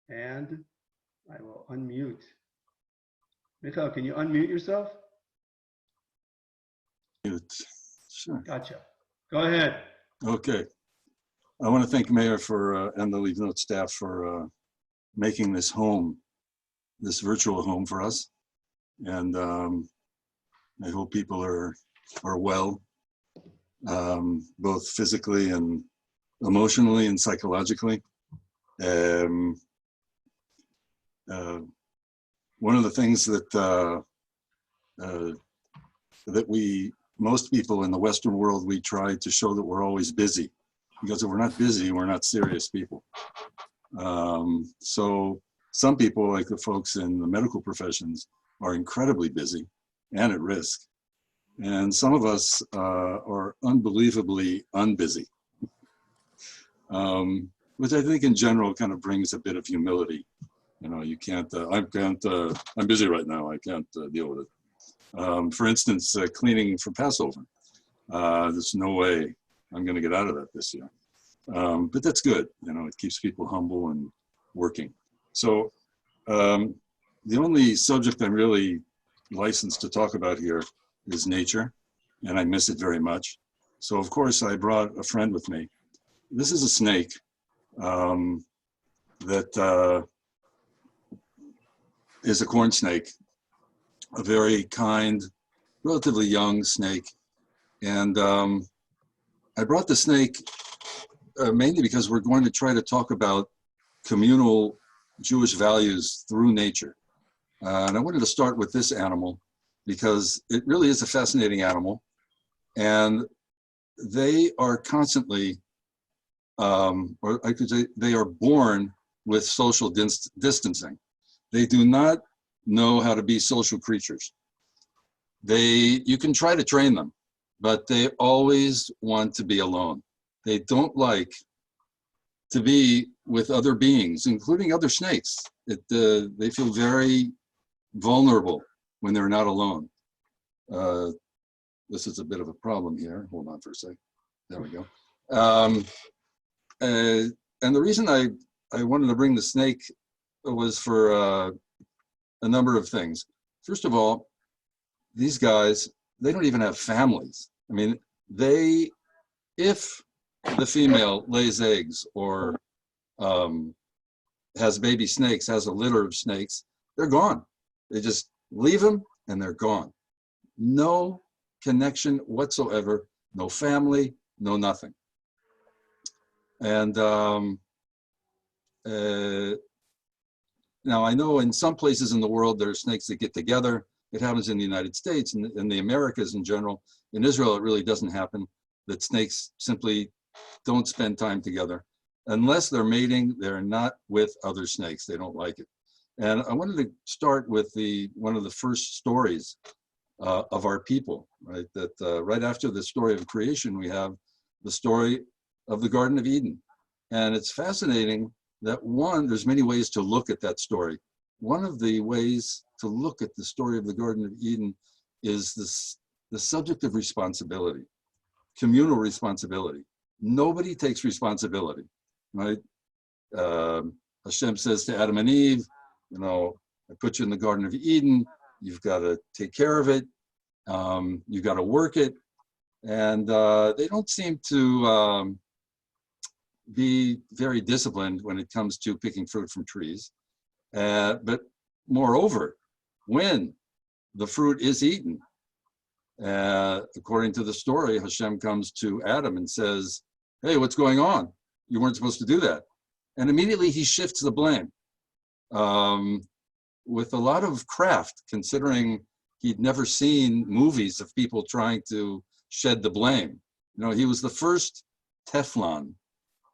And I will unmute. Michael, can you unmute yourself? Mute. Sure. Gotcha. Go ahead. Okay. I want to thank Mayor for and the Livnot staff for making this home, this virtual home for us. And I hope people are well, both physically and emotionally and psychologically. One of the things that most people in the Western world, we try to show that we're always busy, because if we're not busy, we're not serious people. So some people, like the folks in the medical professions, are incredibly busy and at risk. And some of us are unbelievably unbusy, which I think in general kind of brings a bit of humility. You know, you can't, I'm busy right now, I can't deal with it. For instance, cleaning for Passover. There's no way I'm gonna get out of that this year. But that's good, you know, it keeps people humble and working. So the only subject I'm really licensed to talk about here is nature, and I miss it very much. So of course I brought a friend with me. This is a snake that is a corn snake, a very kind, relatively young snake. And I brought the snake mainly because we're going to try to talk about communal Jewish values through nature. And I wanted to start with this animal because it really is a fascinating animal. And they are constantly, or I could say they are born with social distancing. They do not know how to be social creatures. You can try to train them, but they always want to be alone. They don't like to be with other beings, including other snakes. They feel very vulnerable when they're not alone. This is a bit of a problem here. Hold on for a sec. There we go. And the reason I wanted to bring the snake was for a number of things. First of all, these guys, they don't even have families. I mean, if the female lays eggs or has baby snakes, has a litter of snakes, they're gone. They just leave them and they're gone. No connection whatsoever, no family, no nothing. And now I know in some places in the world there are snakes that get together. It happens in the United States and in the Americas in general. In Israel, it really doesn't happen, that snakes simply don't spend time together. Unless they're mating, they're not with other snakes. They don't like it. And I wanted to start with one of the first stories of our people, right? That right after the story of creation, we have the story of the Garden of Eden. And it's fascinating that there's many ways to look at that story. One of the ways to look at the story of the Garden of Eden is the subject of responsibility, communal responsibility. Nobody takes responsibility, right? Hashem says to Adam and Eve, you know, I put you in the Garden of Eden, you've got to take care of it, you've got to work it. And they don't seem to be very disciplined when it comes to picking fruit from trees. But moreover, when the fruit is eaten, according to the story, Hashem comes to Adam and says, hey, what's going on? You weren't supposed to do that. And immediately he shifts the blame with a lot of craft, considering he'd never seen movies of people trying to shed the blame. You know, he was the first Teflon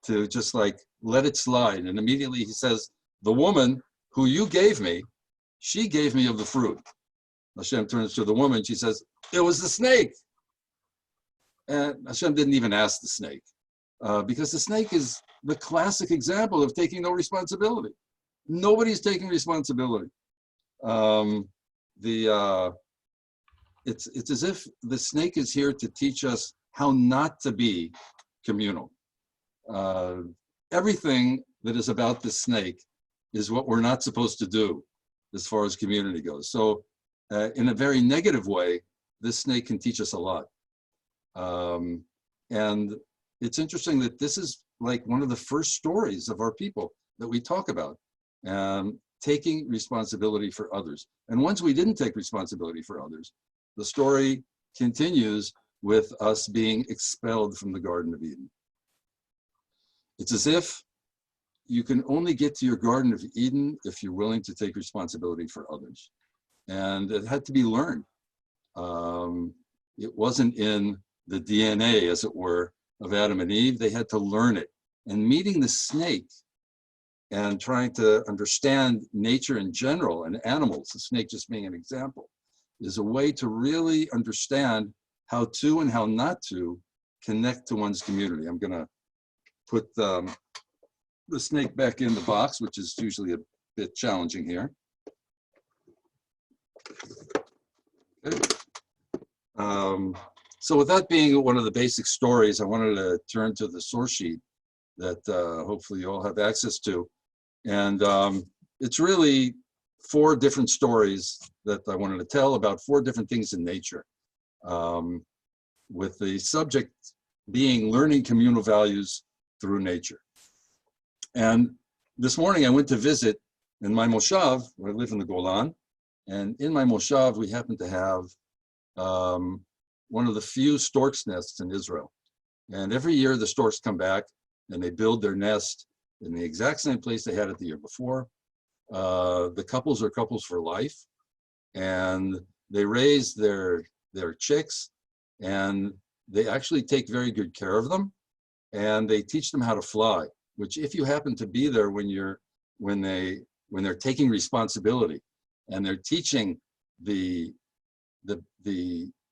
to just like let it slide. And immediately he says, the woman who you gave me, she gave me of the fruit. Hashem turns to the woman, she says, it was the snake. And Hashem didn't even ask the snake, because the snake is the classic example of taking no responsibility. Nobody's taking responsibility. It's as if the snake is here to teach us how not to be communal. Everything that is about the snake is what we're not supposed to do as far as community goes. So in a very negative way, this snake can teach us a lot. And it's interesting that this is like one of the first stories of our people that we talk about, taking responsibility for others. And once we didn't take responsibility for others, the story continues with us being expelled from the Garden of Eden. It's as if you can only get to your Garden of Eden if you're willing to take responsibility for others. And it had to be learned. It wasn't in the DNA, as it were, of Adam and Eve. They had to learn it. And meeting the snake and trying to understand nature in general and animals, the snake just being an example, is a way to really understand how to and how not to connect to one's community. I'm going to put the snake back in the box, which is usually a bit challenging here. Okay. So with that being one of the basic stories, I wanted to turn to the source sheet that hopefully you all have access to. And it's really 4 different stories that I wanted to tell about 4 different things in nature, with the subject being learning communal values through nature. And this morning I went to visit in my moshav, where I live in the Golan, and in my moshav we happen to have one of the few stork's nests in Israel. And every year the storks come back and they build their nest in the exact same place they had it the year before. The couples are couples for life, and they raise their chicks, and they actually take very good care of them, and they teach them how to fly, which if you happen to be there when they're taking responsibility and they're teaching the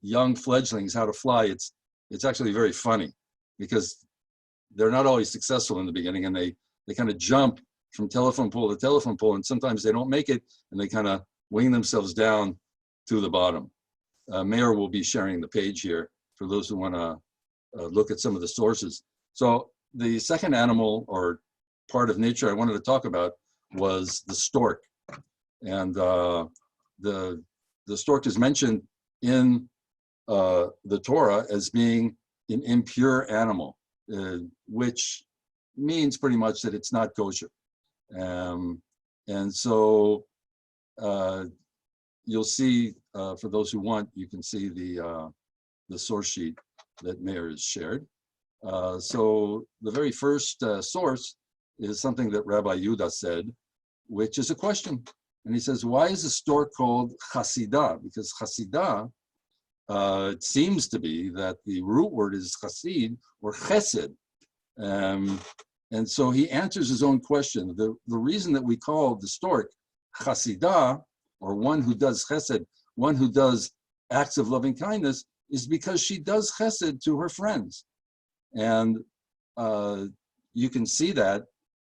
young fledglings how to fly, it's actually very funny, because they're not always successful in the beginning, and they kind of jump from telephone pole to telephone pole, and sometimes they don't make it, and they kind of wing themselves down to the bottom. Mayor will be sharing the page here for those who want to look at some of the sources. So the second animal or part of nature I wanted to talk about was the stork. And the stork is mentioned in the Torah as being an impure animal, which means pretty much that it's not kosher. And so you'll see, for those who want, you can see the source sheet that Meir has shared. So the very first source is something that Rabbi Yehuda said, which is a question. And he says, why is the stork called Hasidah? Because Hasidah, it seems to be that the root word is Hasid or Chesed. And so he answers his own question. The reason that we call the stork Hasidah, or one who does Chesed, one who does acts of loving kindness, is because she does Chesed to her friends. And you can see that,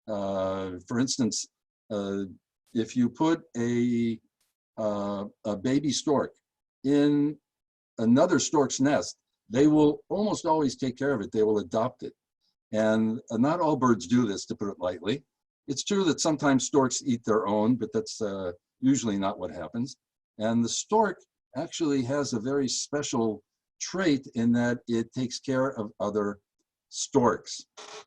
for instance, if you put a baby stork in another stork's nest, they will almost always take care of it. They will adopt it. And not all birds do this, to put it lightly. It's true that sometimes storks eat their own, but that's usually not what happens. And the stork actually has a very special trait in that it takes care of other storks.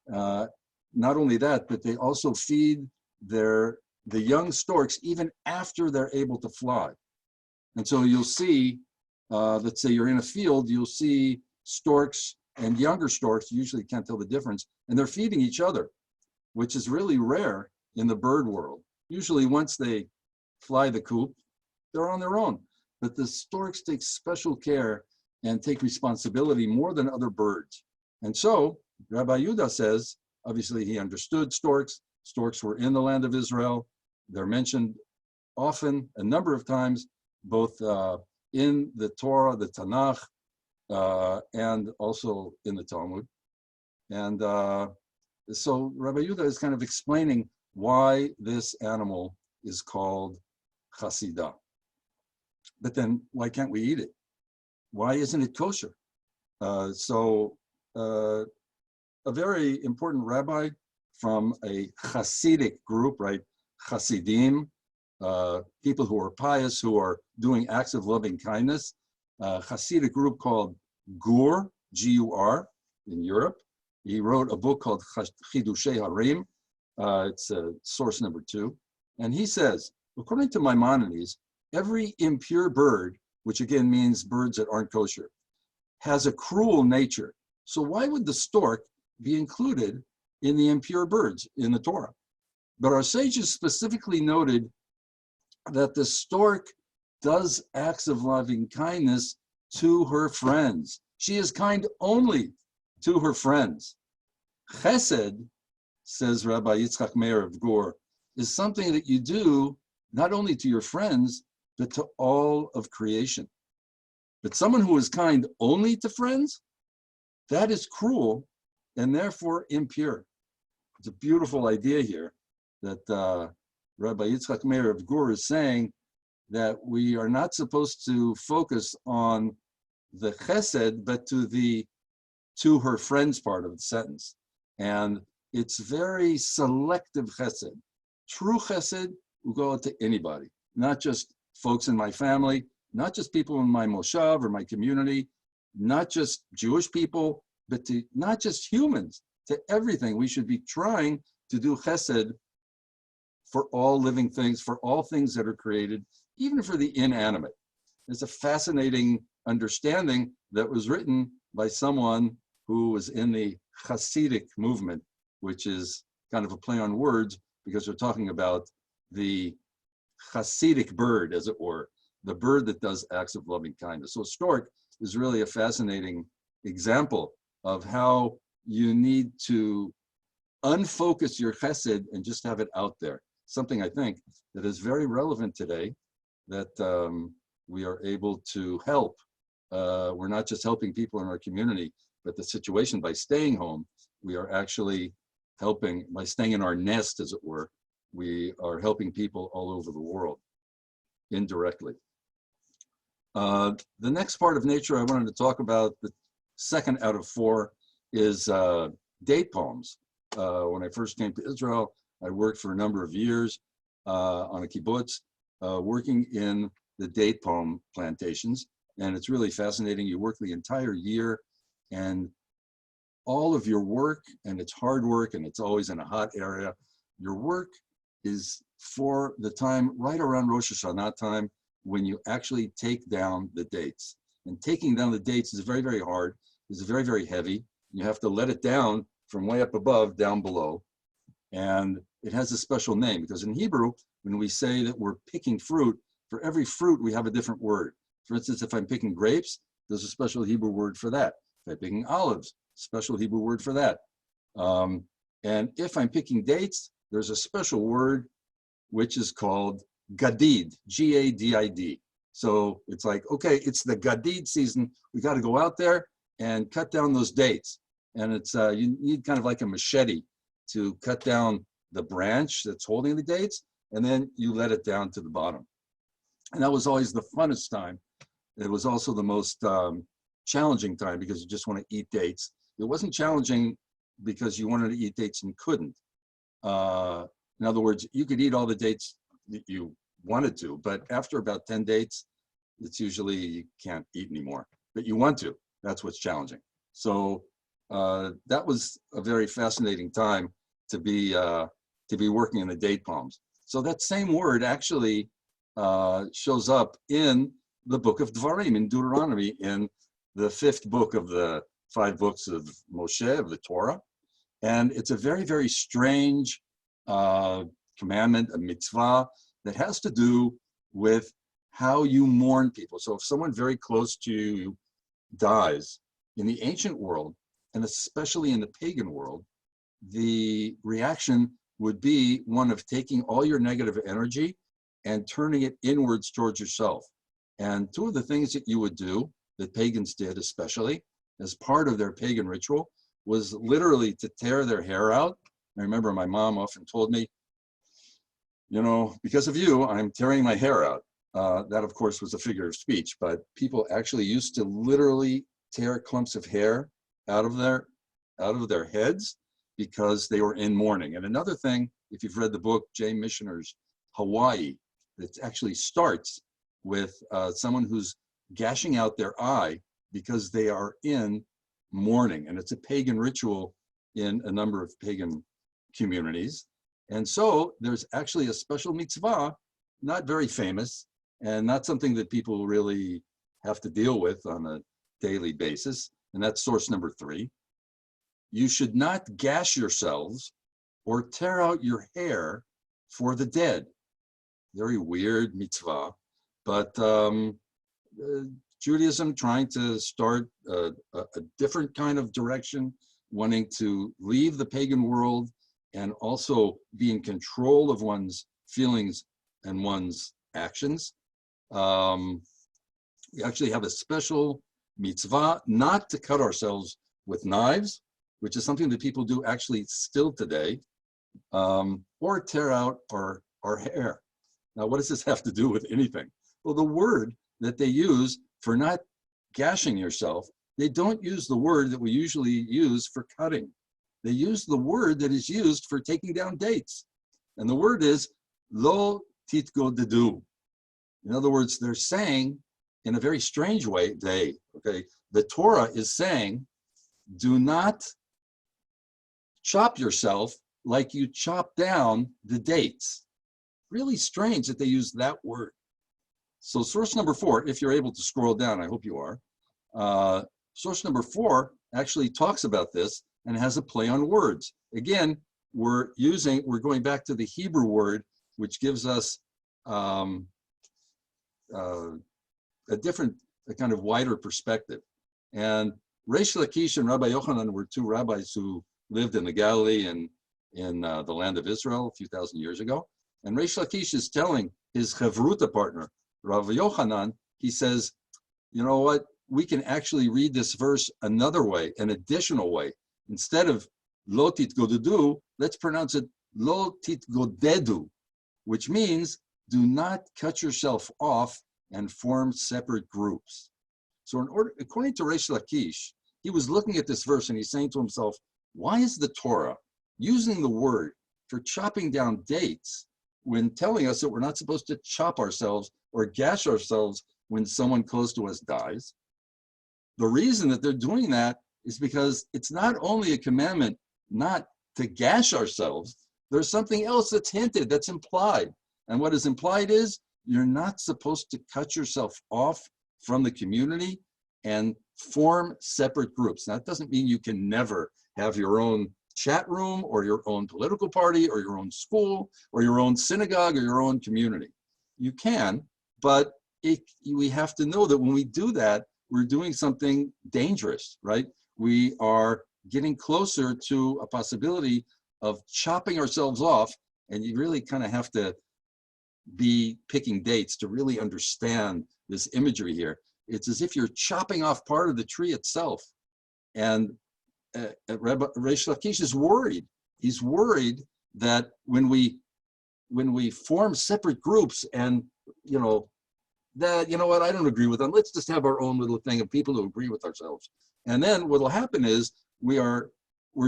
Not only that, but they also feed the young storks even after they're able to fly. And so you'll see, let's say you're in a field, you'll see storks and younger storks, you usually can't tell the difference, and they're feeding each other, which is really rare in the bird world. Usually once they fly the coop, they're on their own. But the storks take special care and take responsibility more than other birds. And so Rabbi Yehuda says, obviously he understood storks. Storks were in the land of Israel. They're mentioned often, a number of times, both in the Torah, the Tanakh, and also in the Talmud. And so Rabbi Yehuda is kind of explaining why this animal is called chasidah. But then why can't we eat it? Why isn't it kosher? A very important rabbi from a Hasidic group, right? Hasidim, people who are pious, who are doing acts of loving kindness. Hasidic group called Gur, G-U-R, in Europe. He wrote a book called Chidushei Harim. It's source number 2. And he says, according to Maimonides, every impure bird, which again means birds that aren't kosher, has a cruel nature. So why would the stork be included in the impure birds in the Torah? But our sages specifically noted that the stork does acts of loving kindness to her friends. She is kind only to her friends. Chesed, says Rabbi Yitzchak Meir of Gur, is something that you do not only to your friends, but to all of creation. But someone who is kind only to friends, that is cruel and therefore impure. It's a beautiful idea here that Rabbi Yitzchak Meir of Gur is saying that we are not supposed to focus on the chesed, but to her friends part of the sentence. And it's very selective chesed. True chesed will go out to anybody, not just folks in my family, not just people in my moshav or my community, not just Jewish people, but to not just humans, to everything. We should be trying to do chesed for all living things, for all things that are created, even for the inanimate. It's a fascinating understanding that was written by someone who was in the Hasidic movement, which is kind of a play on words because we're talking about the Hasidic bird, as it were, the bird that does acts of loving kindness. So stork is really a fascinating example of how you need to unfocus your chesed and just have it out there. Something I think that is very relevant today, that we are able to help. We're not just helping people in our community, but the situation by staying home, we are actually helping, by staying in our nest, as it were, we are helping people all over the world indirectly. The next part of nature I wanted to talk about, the second out of 4, is date palms. When I first came to Israel, I worked for a number of years on a kibbutz, working in the date palm plantations. And it's really fascinating. You work the entire year, and all of your work, and it's hard work, and it's always in a hot area, your work is for the time right around Rosh Hashanah time when you actually take down the dates. And taking down the dates is very, very hard. It's very, very heavy. You have to let it down from way up above down below. And it has a special name because in Hebrew, when we say that we're picking fruit, for every fruit we have a different word. For instance, if I'm picking grapes, there's a special Hebrew word for that. If I'm picking olives, special Hebrew word for that. And if I'm picking dates, there's a special word which is called gadid, G-A-D-I-D. So it's like, okay, it's the gadid season. We got to go out there and cut down those dates. And it's you need kind of like a machete to cut down the branch that's holding the dates, and then you let it down to the bottom. And that was always the funnest time. It was also the most challenging time because you just want to eat dates. It wasn't challenging because you wanted to eat dates and couldn't. In other words, you could eat all the dates that you wanted to, but after about 10 dates, it's usually you can't eat anymore, but you want to. That's what's challenging. So that was a very fascinating time to be working in the date palms. So that same word actually shows up in the book of Dvarim, in Deuteronomy, in the 5th book of the 5 books of Moshe, of the Torah. And it's a very, very strange commandment, a mitzvah, that has to do with how you mourn people. So if someone very close to you dies, in the ancient world, and especially in the pagan world, the reaction would be one of taking all your negative energy and turning it inwards towards yourself. And 2 of the things that you would do that pagans did, especially as part of their pagan ritual, was literally to tear their hair out. I remember my mom often told me, you know, because of you, I'm tearing my hair out. That, of course, was a figure of speech, but people actually used to literally tear clumps of hair out of their heads because they were in mourning. And another thing, if you've read the book Jay Missioner's Hawaii, that actually starts with someone who's gashing out their eye because they are in mourning, and it's a pagan ritual in a number of pagan communities. And so there's actually a special mitzvah, not very famous, and not something that people really have to deal with on a daily basis, and that's source number 3. You should not gash yourselves or tear out your hair for the dead. Very weird mitzvah, but Judaism trying to start a different kind of direction, wanting to leave the pagan world and also be in control of one's feelings and one's actions. We actually have a special mitzvah not to cut ourselves with knives, which is something that people do actually still today, or tear out our hair. Now, what does this have to do with anything? Well, the word that they use for not gashing yourself, they don't use the word that we usually use for cutting. They use the word that is used for taking down dates. And the word is lo titgodedu. In other words, they're saying in a very strange way, the Torah is saying, do not chop yourself like you chop down the dates. Really strange that they use that word. So source number 4, if you're able to scroll down, I hope you are. Source number 4 actually talks about this and has a play on words. Again, we're going back to the Hebrew word, which gives us a kind of wider perspective. And Reish Lakish and Rabbi Yochanan were 2 rabbis who lived in the Galilee and in the land of Israel a few thousand years ago. And Reish Lakish is telling his Chevrutah partner, Rabbi Yochanan, he says, you know what, we can actually read this verse another way, an additional way. Instead of lo titgodedu, let's pronounce it lo titgodedu, which means do not cut yourself off and form separate groups. So according to Reish Lakish, he was looking at this verse and he's saying to himself, why is the Torah using the word for chopping down dates when telling us that we're not supposed to chop ourselves or gash ourselves when someone close to us dies? The reason that they're doing that is because it's not only a commandment not to gash ourselves, there's something else that's hinted, that's implied. And what is implied is you're not supposed to cut yourself off from the community and form separate groups. Now, that doesn't mean you can never have your own chat room or your own political party or your own school or your own synagogue or your own community. You can, but we have to know that when we do that, we're doing something dangerous, right? We are getting closer to a possibility of chopping ourselves off, and you really kind of have to be picking dates to really understand this imagery here. It's as if you're chopping off part of the tree itself. And Reish Lakish is worried. He's worried that when we form separate groups and, that, you know what, I don't agree with them. Let's just have our own little thing of people who agree with ourselves. And then what will happen is we're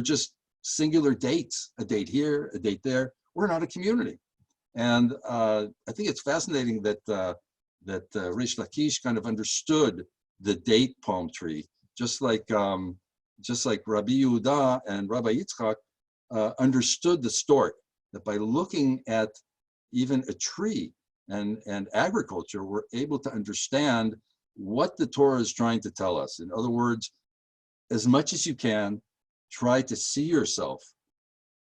just singular dates, a date here, a date there. We're not a community. And I think it's fascinating that Reish Lakish kind of understood the date palm tree, just like Rabbi Yehuda and Rabbi Yitzchak understood the stork, that by looking at even a tree and agriculture, we're able to understand what the Torah is trying to tell us. In other words, as much as you can, try to see yourself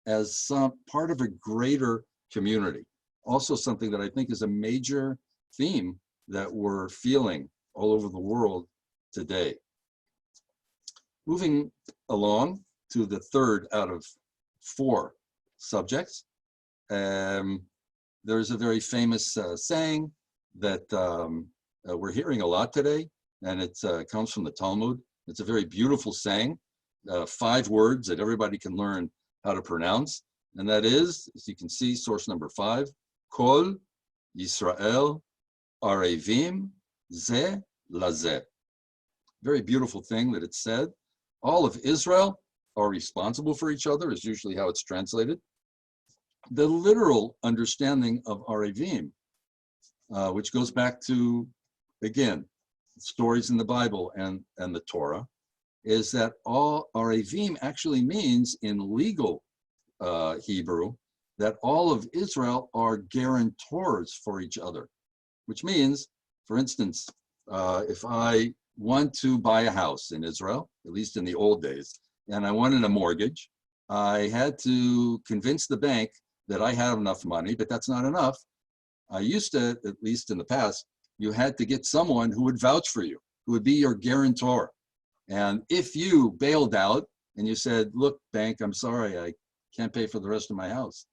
as some part of a greater community. Also something that I think is a major theme that we're feeling all over the world today. Moving along to the 3rd out of 4 subjects. There's a very famous saying that we're hearing a lot today, and it comes from the Talmud. It's a very beautiful saying, 5 words that everybody can learn how to pronounce. And that is, as you can see, source number 5, Kol Yisrael Arevim Ze Lazeh. Very beautiful thing that it said. All of Israel are responsible for each other, is usually how it's translated. The literal understanding of Arevim, which goes back to, again, stories in the Bible and the Torah, is that all Arevim actually means in legal Hebrew that all of Israel are guarantors for each other, which means, for instance, if I want to buy a house in Israel, at least in the old days, and I wanted a mortgage, I had to convince the bank that I have enough money, but that's not enough. I used to, at least in the past, you had to get someone who would vouch for you, who would be your guarantor. And if you bailed out and you said, look, bank, I'm sorry, I can't pay for the rest of my house,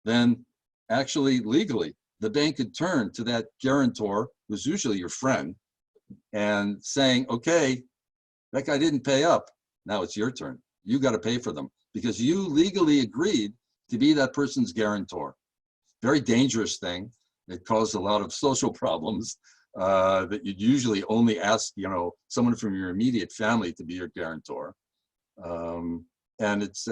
then actually legally, the bank could turn to that guarantor, who's usually your friend, and saying, okay, that guy didn't pay up. Now it's your turn. You got to pay for them because you legally agreed to be that person's guarantor. Very dangerous thing. It caused a lot of social problems that you'd usually only ask, someone from your immediate family to be your guarantor. And it's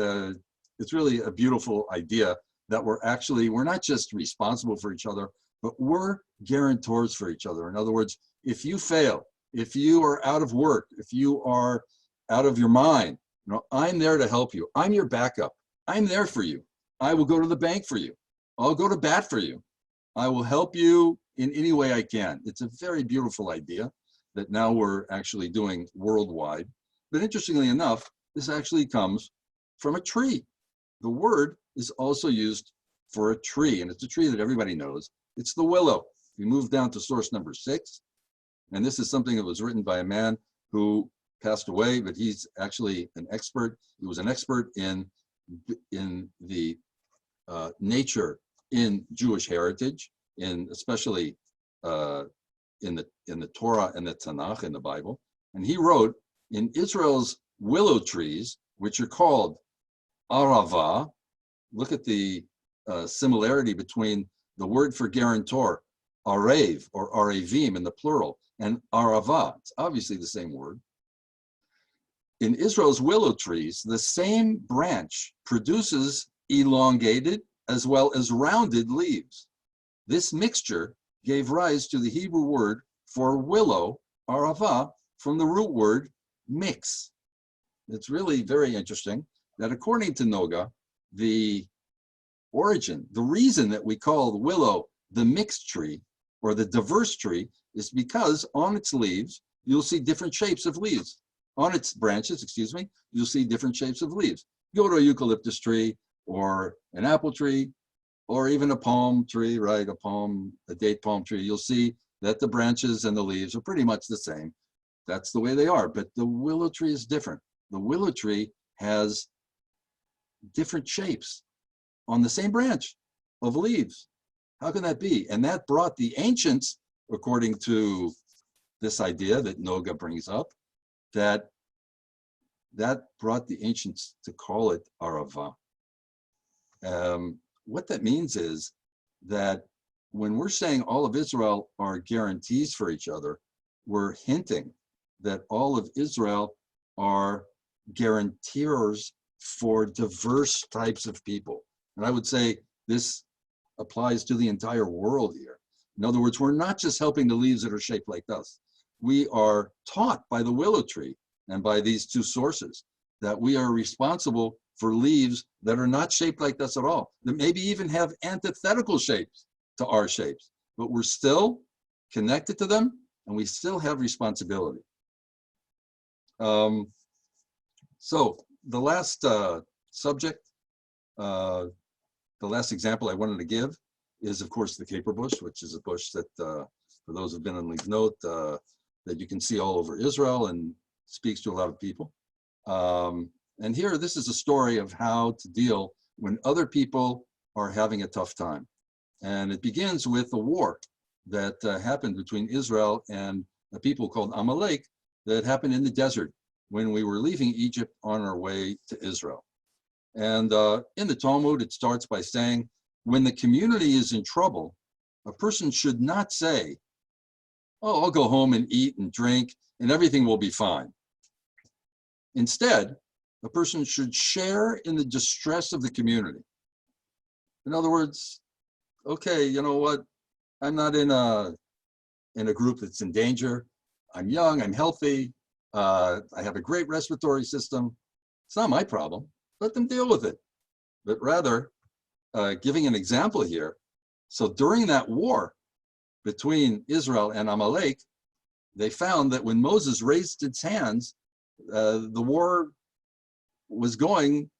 really a beautiful idea that we're not just responsible for each other, but we're guarantors for each other. In other words, if you fail, if you are out of work, if you are out of your mind, I'm there to help you. I'm your backup. I'm there for you. I will go to the bank for you. I'll go to bat for you. I will help you in any way I can. It's a very beautiful idea that now we're actually doing worldwide. But interestingly enough, this actually comes from a tree. The word is also used for a tree, and it's a tree that everybody knows. It's the willow. We move down to source number 6, and this is something that was written by a man who passed away, but he's actually an expert. He was an expert in the nature in Jewish heritage, especially in the Torah and the Tanakh in the Bible. And he wrote, in Israel's willow trees, which are called arava, look at the similarity between the word for guarantor, arev or arevim in the plural, and arava. It's obviously the same word. In Israel's willow trees, the same branch produces elongated as well as rounded leaves. This mixture gave rise to the Hebrew word for willow, arava, from the root word mix. It's really very interesting that according to Noga, the reason that we call the willow the mixed tree or the diverse tree is because on its leaves, you'll see different shapes of leaves. On its branches, you'll see different shapes of leaves. Go to a eucalyptus tree or an apple tree or even a palm tree, right? A date palm tree. You'll see that the branches and the leaves are pretty much the same. That's the way they are. But the willow tree is different. The willow tree has different shapes on the same branch of leaves. How can that be? And that brought the ancients, according to this idea that Noga brings up, that brought the ancients to call it arava. What that means is that when we're saying all of Israel are guarantees for each other, we're hinting that all of Israel are guarantors for diverse types of people. And I would say this applies to the entire world here. In other words, we're not just helping the leaves that are shaped like us. We are taught by the willow tree and by these two sources that we are responsible for leaves that are not shaped like us at all, that maybe even have antithetical shapes to our shapes, but we're still connected to them and we still have responsibility. So the last subject, the last example I wanted to give is, of course, the caper bush, which is a bush that, for those who've been in Livnot, that you can see all over Israel and speaks to a lot of people. And here, this is a story of how to deal when other people are having a tough time. And it begins with a war that happened between Israel and a people called Amalek that happened in the desert when we were leaving Egypt on our way to Israel. And in the Talmud, it starts by saying, when the community is in trouble, a person should not say, oh, I'll go home and eat and drink and everything will be fine. Instead, a person should share in the distress of the community. In other words, okay, you know what? I'm not in a group that's in danger. I'm young, I'm healthy. I have a great respiratory system. It's not my problem. Let them deal with it. But rather, giving an example here. So during that war between Israel and Amalek, they found that when Moses raised its hands, the war was going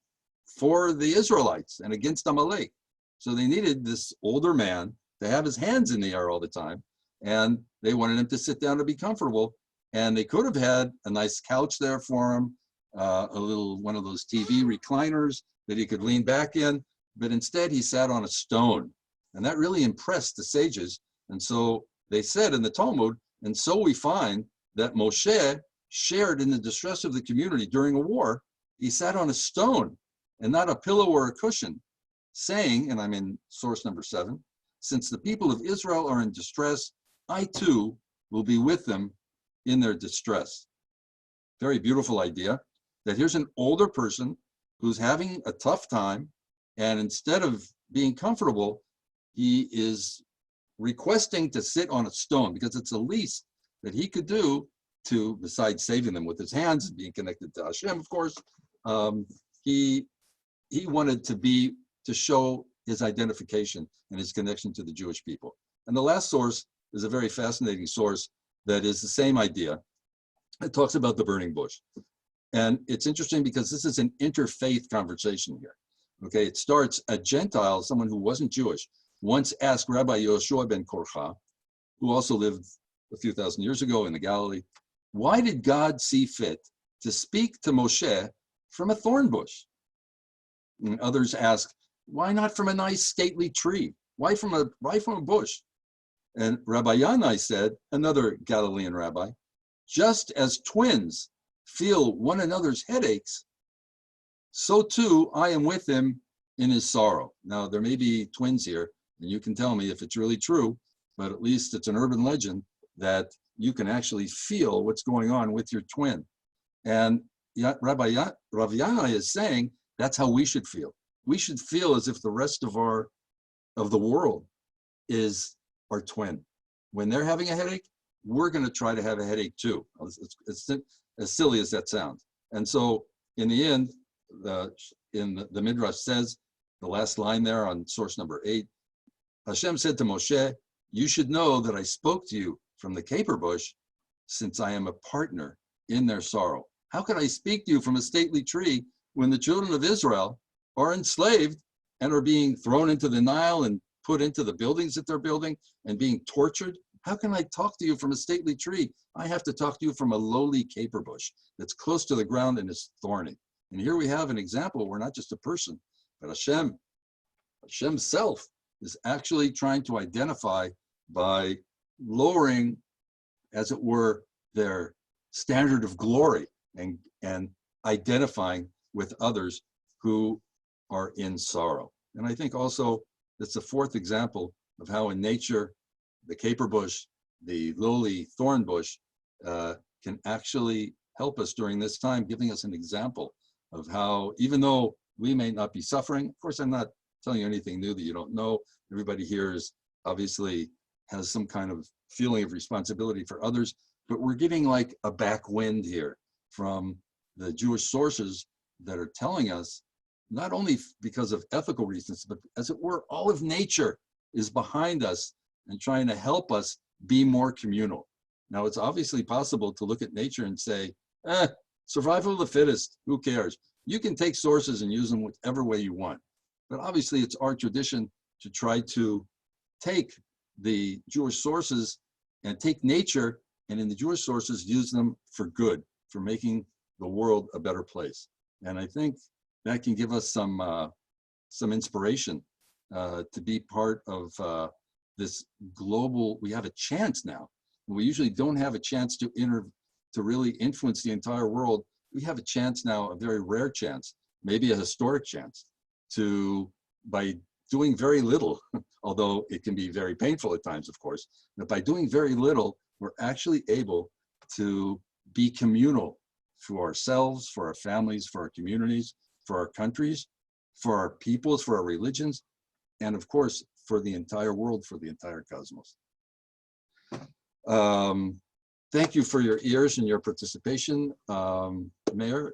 for the Israelites and against Amalek. So they needed this older man to have his hands in the air all the time. And they wanted him to sit down to be comfortable. And they could have had a nice couch there for him, one of those TV recliners that he could lean back in. But instead he sat on a stone. And that really impressed the sages. And so they said in the Talmud, and so we find that Moshe shared in the distress of the community during a war. He sat on a stone and not a pillow or a cushion, saying, and I'm in source number 7, since the people of Israel are in distress, I too will be with them in their distress. Very beautiful idea that here's an older person who's having a tough time, and instead of being comfortable, he is requesting to sit on a stone because it's the least that he could do to, besides saving them with his hands and being connected to Hashem, of course, he wanted to show his identification and his connection to the Jewish people. And the last source is a very fascinating source that is the same idea. It talks about the burning bush. And it's interesting because this is an interfaith conversation here. Okay, it starts, a Gentile, someone who wasn't Jewish, once asked Rabbi Yoshua ben Korcha, who also lived a few thousand years ago in the Galilee, why did God see fit to speak to Moshe from a thorn bush? And others ask, why not from a nice stately tree? Why from a bush? And Rabbi Yanai said, another Galilean rabbi, just as twins feel one another's headaches, so too I am with him in his sorrow. Now, there may be twins here, and you can tell me if it's really true, but at least it's an urban legend that you can actually feel what's going on with your twin. And Rabbi Yanai is saying that's how we should feel. We should feel as if the rest of the world is our twin. When they're having a headache, we're going to try to have a headache too. It's as silly as that sounds. And so in the end, the Midrash says, the last line there on source number 8, Hashem said to Moshe, you should know that I spoke to you from the caper bush, since I am a partner in their sorrow. How could I speak to you from a stately tree when the children of Israel are enslaved and are being thrown into the Nile and put into the buildings that they're building and being tortured? How can I talk to you from a stately tree? I have to talk to you from a lowly caper bush that's close to the ground and is thorny. And here we have an example where not just a person, but Hashem's self is actually trying to identify by lowering, as it were, their standard of glory and identifying with others who are in sorrow. And I think also that's the fourth example of how in nature, the caper bush, the lowly thorn bush, can actually help us during this time, giving us an example of how, even though we may not be suffering, of course, I'm not telling you anything new that you don't know. Everybody here is obviously has some kind of feeling of responsibility for others, but we're getting like a backwind here from the Jewish sources that are telling us, not only because of ethical reasons, but as it were, all of nature is behind us and trying to help us be more communal. Now, it's obviously possible to look at nature and say, survival of the fittest, who cares? You can take sources and use them whichever way you want. But obviously, it's our tradition to try to take the Jewish sources and take nature, and in the Jewish sources, use them for good, for making the world a better place. And I think that can give us some inspiration to be part of this global. We have a chance now We usually don't have a chance to really influence the entire world. We have a chance now, a very rare chance, maybe a historic chance, to, by doing very little, although it can be very painful at times, of course, but by doing very little, we're actually able to be communal for ourselves, for our families, for our communities, for our countries, for our peoples, for our religions, and of course, for the entire world, for the entire cosmos. Thank you for your ears and your participation, Mayor.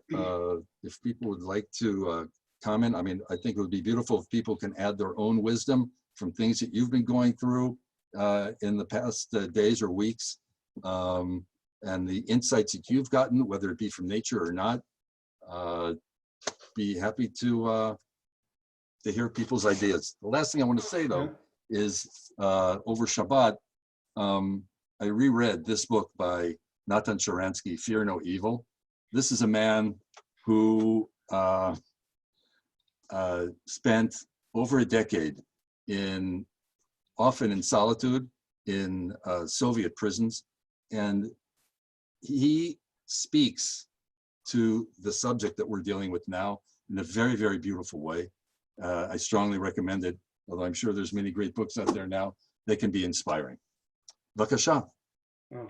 If people would like to comment, I mean, I think it would be beautiful if people can add their own wisdom from things that you've been going through in the past days or weeks, and the insights that you've gotten, whether it be from nature or not. Be happy to hear people's ideas. The last thing I want to say, though, is over Shabbat, I reread this book by Natan Sharansky, Fear No Evil. This is a man who spent over a decade often in solitude in Soviet prisons, and he speaks to the subject that we're dealing with now in a very, very beautiful way. I strongly recommend it, although I'm sure there's many great books out there now that can be inspiring. Bakasha. Oh.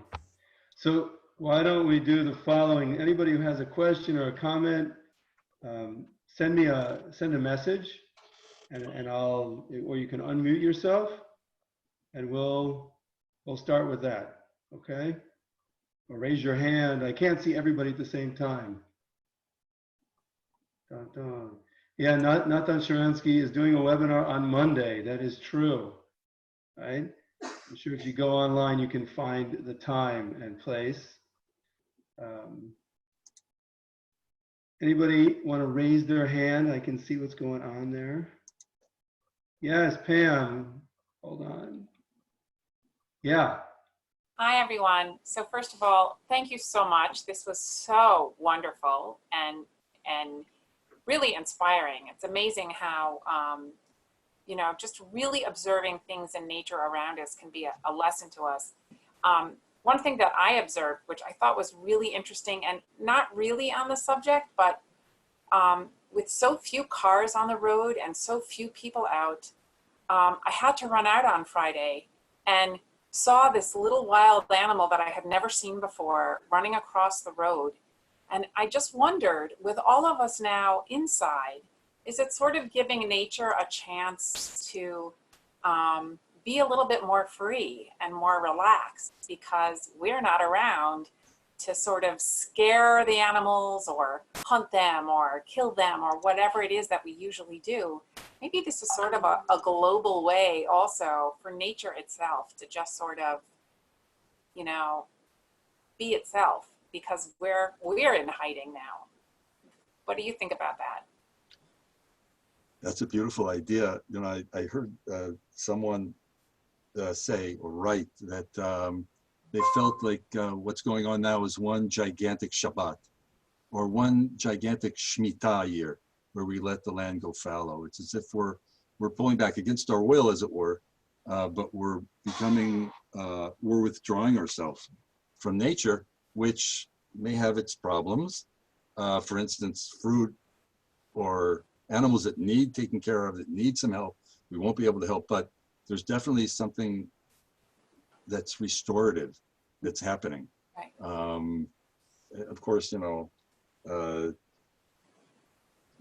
So why don't we do the following? Anybody who has a question or a comment, send a message, and I'll, or you can unmute yourself, and we'll start with that. Okay? Or raise your hand. I can't see everybody at the same time. Dun, dun. Yeah, Natan Sharansky is doing a webinar on Monday. That is true, right? I'm sure if you go online, you can find the time and place. Anybody want to raise their hand? I can see what's going on there. Yes, Pam, hold on. Yeah. Hi, everyone. So first of all, thank you so much. This was so wonderful and really inspiring. It's amazing how, you know, just really observing things in nature around us can be a lesson to us. One thing that I observed, which I thought was really interesting and not really on the subject, but with so few cars on the road and so few people out, I had to run out on Friday and saw this little wild animal that I had never seen before running across the road. And I just wondered, with all of us now inside, is it sort of giving nature a chance to be a little bit more free and more relaxed because we're not around to sort of scare the animals or hunt them or kill them or whatever it is that we usually do? Maybe this is sort of a global way also for nature itself to just sort of, you know, be itself, because we're in hiding now. What do you think about that? That's a beautiful idea. You know, I heard someone say or write that they felt like what's going on now is one gigantic Shabbat or one gigantic Shemitah year where we let the land go fallow. It's as if we're pulling back against our will, as it were, but we're withdrawing ourselves from nature, which may have its problems. For instance, fruit or animals that need taken care of, that need some help, we won't be able to help, but there's definitely something that's restorative that's happening. Right. Of course, you know,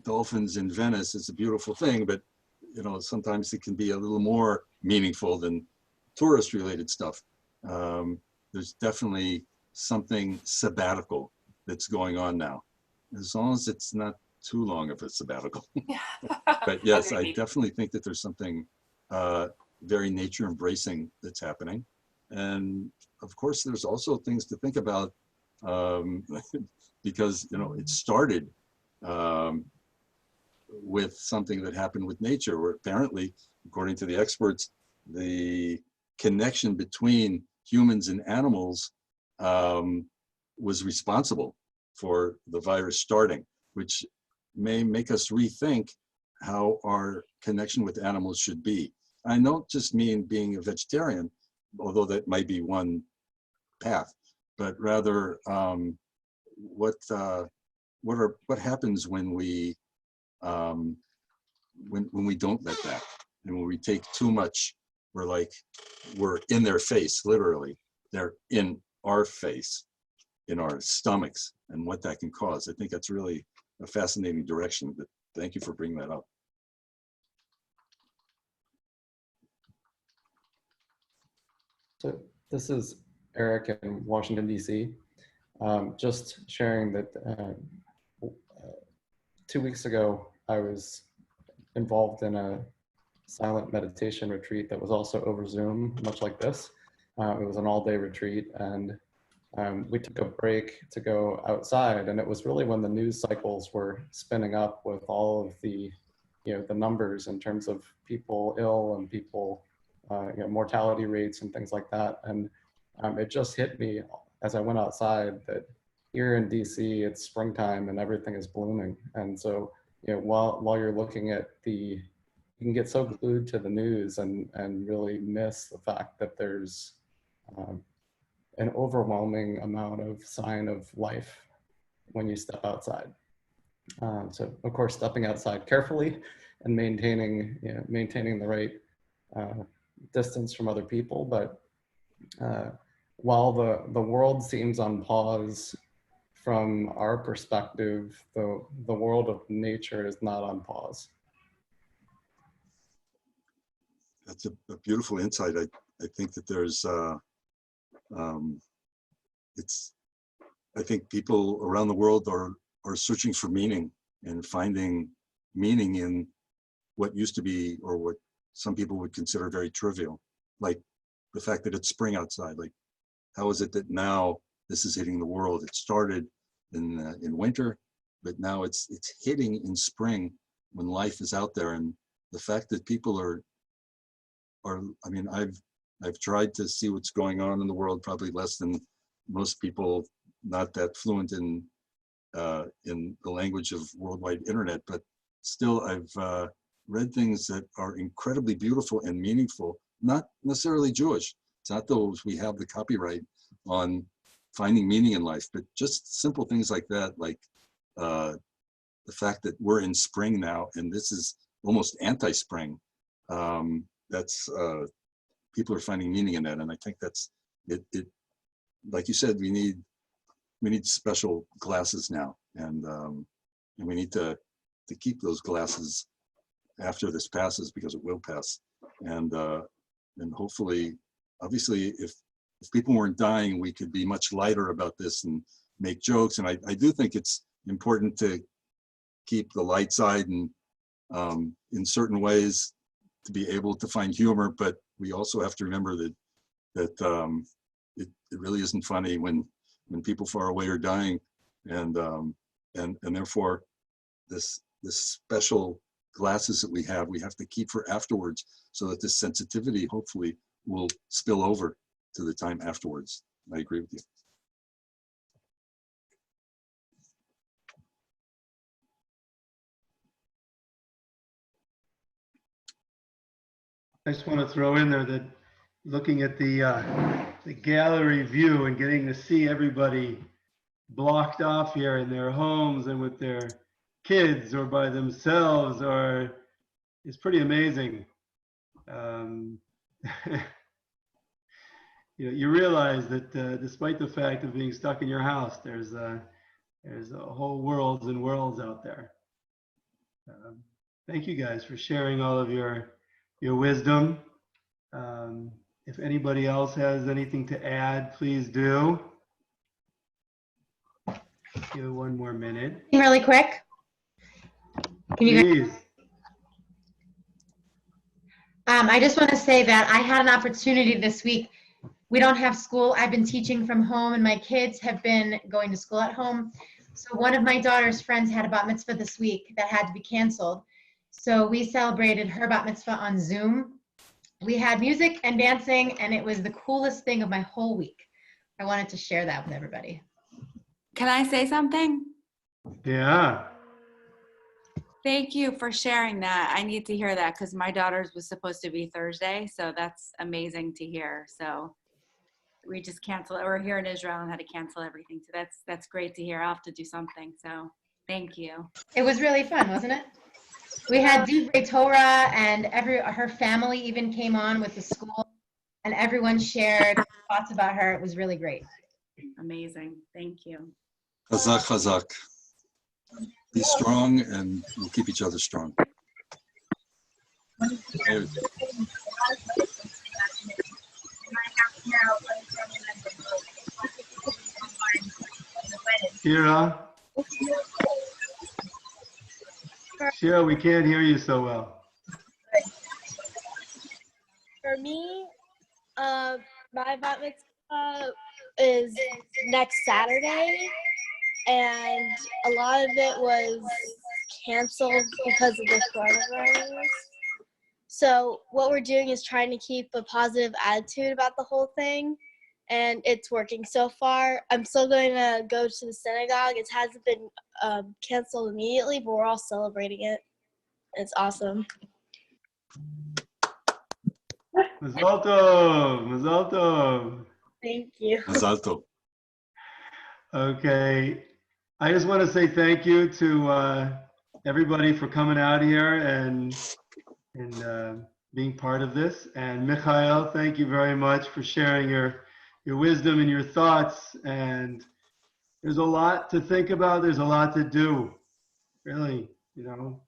dolphins in Venice is a beautiful thing, but you know, sometimes it can be a little more meaningful than tourist related stuff. There's definitely something sabbatical that's going on now, as long as it's not too long of a sabbatical. But yes, I definitely think that there's something very nature embracing that's happening. And of course, there's also things to think about because, you know, it started with something that happened with nature, where apparently, according to the experts, the connection between humans and animals was responsible for the virus starting, which may make us rethink how our connection with animals should be. I don't just mean being a vegetarian, although that might be one path, but rather what happens when we when we don't let that, and when we take too much, we're in their face, literally. They're in our face, in our stomachs, and what that can cause. I think that's really a fascinating direction, but thank you for bringing that up. So this is Eric in Washington, D.C. Just sharing that 2 weeks ago, I was involved in a silent meditation retreat that was also over Zoom, much like this. It was an all-day retreat, and we took a break to go outside, and it was really when the news cycles were spinning up with all of the, the numbers in terms of people ill and people, mortality rates and things like that. And it just hit me as I went outside that here in DC, it's springtime and everything is blooming. And so, while you're looking at you can get so glued to the news and really miss the fact that there's an overwhelming amount of sign of life when you step outside. So of course, stepping outside carefully and maintaining the right distance from other people. But while the world seems on pause, from our perspective, the world of nature is not on pause. That's a beautiful insight. I think that there's, I think people around the world are searching for meaning and finding meaning in what used to be, or what some people would consider very trivial, like the fact that it's spring outside. Like, how is it that now this is hitting the world? It started in winter, but now it's hitting in spring when life is out there. And the fact that people are I mean, I've tried to see what's going on in the world, probably less than most people, not that fluent in the language of worldwide internet, but still I've read things that are incredibly beautiful and meaningful, not necessarily Jewish. It's not those we have the copyright on finding meaning in life, but just simple things like that, like the fact that we're in spring now, and this is almost anti-spring. That's people are finding meaning in that, and I think that's it. Like you said, we need special glasses now, and we need to keep those glasses after this passes, because it will pass, and hopefully, obviously, if people weren't dying, we could be much lighter about this and make jokes. And I do think it's important to keep the light side, and in certain ways to be able to find humor, but we also have to remember that it really isn't funny when people far away are dying, and therefore this special glasses that we have to keep for afterwards, so that this sensitivity hopefully will spill over to the time afterwards. I agree with you. I just want to throw in there that looking at the gallery view and getting to see everybody blocked off here in their homes and with their kids or by themselves is pretty amazing. You realize that despite the fact of being stuck in your house, there's a whole worlds and worlds out there. Thank you guys for sharing all of your wisdom. If anybody else has anything to add, please do. Give it one more minute. Really quick. Please. I just want to say that I had an opportunity this week. We don't have school. I've been teaching from home, and my kids have been going to school at home. So one of my daughter's friends had a bat mitzvah this week that had to be canceled. So we celebrated her bat mitzvah on Zoom. We had music and dancing, and it was the coolest thing of my whole week. I wanted to share that with everybody. Can I say something? Yeah. Thank you for sharing that. I need to hear that, because my daughter's was supposed to be Thursday, so that's amazing to hear. So we just canceled. We're here in Israel and had to cancel everything. So that's great to hear. I'll have to do something. So thank you. It was really fun, wasn't it? We had Divrei Torah, and her family even came on with the school, and everyone shared thoughts about her. It was really great. Amazing. Thank you. Chazak, chazak. Be strong, and we'll keep each other strong. Shira? Shira, we can't hear you so well. For me, my bat mitzvah is next Saturday, and a lot of it was canceled because of the coronavirus. So what we're doing is trying to keep a positive attitude about the whole thing, and it's working so far. I'm still going to go to the synagogue. It hasn't been canceled immediately, but we're all celebrating it. It's awesome. Mazal tov, mazal tov. Thank you. Mazal tov. Okay, I just want to say thank you to everybody for coming out here and being part of this. And Mikhail, thank you very much for sharing your wisdom and your thoughts. And there's a lot to think about. There's a lot to do, really, you know.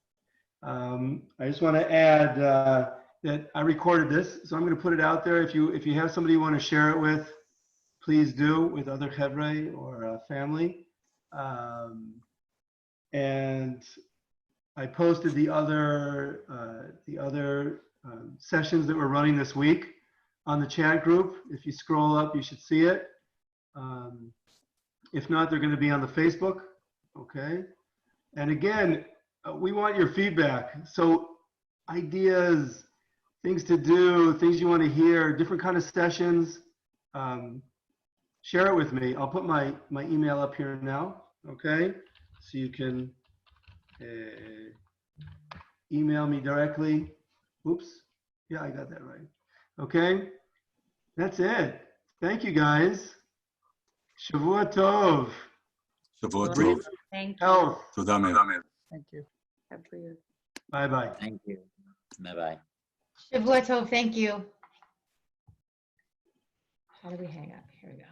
I just want to add that I recorded this, so I'm going to put it out there. If you have somebody you want to share it with, please do, with other chevre or family. And I posted the other sessions that we're running this week on the chat group. If you scroll up, you should see it. If not, they're going to be on the Facebook. Okay. And again, we want your feedback. So ideas, things to do, things you want to hear, different kind of sessions. Share it with me. I'll put my email up here now. Okay. So you can email me directly. Oops. Yeah, I got that right. Okay. That's it. Thank you, guys. Shavua tov. Shavua tov. Thank you. Health. Toda me'ed. Thank you. Bye-bye. Thank you. Bye-bye. Shavua tov, thank you. How do we hang up? Here we go.